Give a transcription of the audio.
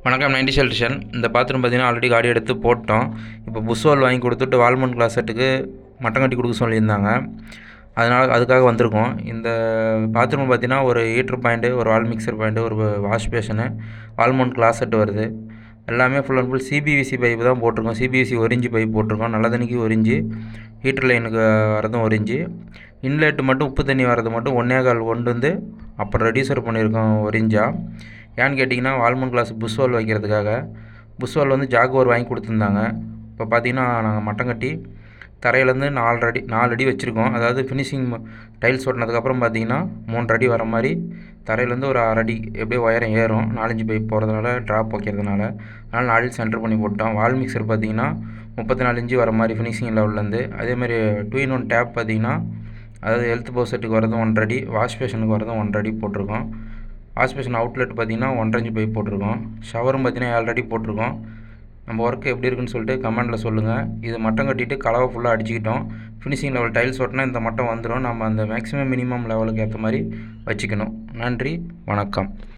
வணக்கம் 90 எலக்ட்ரிஷியன். இந்த பாத்ரூம் பார்த்தீங்கன்னா ஆல்ரெடி காடி எடுத்து போட்டோம். இப்போ புஷ் வால் வாங்கி கொடுத்துட்டு வால்மவுண்ட் கிளாசெட்டுக்கு மட்டம் கட்டி கொடுக்க சொல்லியிருந்தாங்க. அதுக்காக வந்திருக்கோம். இந்த பாத்ரூம் பார்த்தீங்கன்னா ஒரு ஹீட்ரு பாயிண்ட்டு, ஒரு வால் மிக்சர் பாயிண்ட்டு, ஒரு வாஷ் பேஷனு, வால்மவுண்ட் கிளாசெட் வருது. எல்லாமே full and full CPVC pipe தான் போட்டிருக்கோம். சிபிவிசி ஒரிஞ்சு பைப் போட்டிருக்கோம். நல்ல தண்ணிக்கு ஒரிஞ்சு, ஹீட்டர் லைனுக்கு வரதும் ஒரிஞ்சு, இன்லெட்டு மட்டும் உப்பு தண்ணி வரது மட்டும் 1.25 கொண்டு வந்து அப்புறம் ரெடியூசர் பண்ணியிருக்கோம் ஒரிஞ்சா. ஏன்னு கேட்டிங்கன்னா வால்மவுண்ட் கிளாஸ் புஷ் வால் வைக்கிறதுக்காக. புஷ் வால் வந்து ஜாகுவார் வாங்கி கொடுத்துருந்தாங்க. இப்போ பார்த்தீங்கன்னா நாங்கள் மட்டம் கட்டி தரையிலேருந்து 4 அடி வச்சுருக்கோம். அதாவது ஃபினிஷிங் டைல்ஸ் ஒட்டினதுக்கப்புறம் பார்த்தீங்கன்னா 3 அடி வர மாதிரி தரையிலேருந்து ஒரு 1/2 அடி எப்படியே உயரம் ஏறும். 4-5 பைப் போகிறதுனால ட்ராப் வைக்கிறதுனால. அதனால் 4 அடி சென்டர் பண்ணி போட்டோம். வால் மிக்சர் பார்த்தீங்கன்னா 34 இன்ச்சு வர மாதிரி ஃபினிஷிங் லெவல்லேருந்து. அதேமாதிரி 2-in-1 டேப் பார்த்தீங்கன்னா அதாவது ஹெல்த் பவுசெட்டுக்கு வரதும் 1.5 அடி, வாஷ் பேஷனுக்கு வரதும் 1.5 அடி போட்டிருக்கோம். வாஷ் பேஷன் அவுட்லெட் பார்த்தீங்கன்னா 1.5 இன்ச் பைப் போட்டிருக்கோம். ஷவரும் பார்த்தீங்கன்னா 7 அடி போட்டிருக்கோம். நம்ம ஒர்க்கு எப்படி இருக்குன்னு சொல்லிட்டு கமெண்டில் சொல்லுங்கள். இது மட்டம் கட்டிட்டு கலவை ஃபுல்லாக அடிச்சுக்கிட்டோம். ஃபினிஷிங் லெவல் டைல்ஸ் ஓட்டினா இந்த மட்டம் வந்துடும். நம்ம அந்த மேக்ஸிமம் மினிமம் லெவலுக்கு ஏற்ற மாதிரி வச்சுக்கணும். நன்றி, வணக்கம்.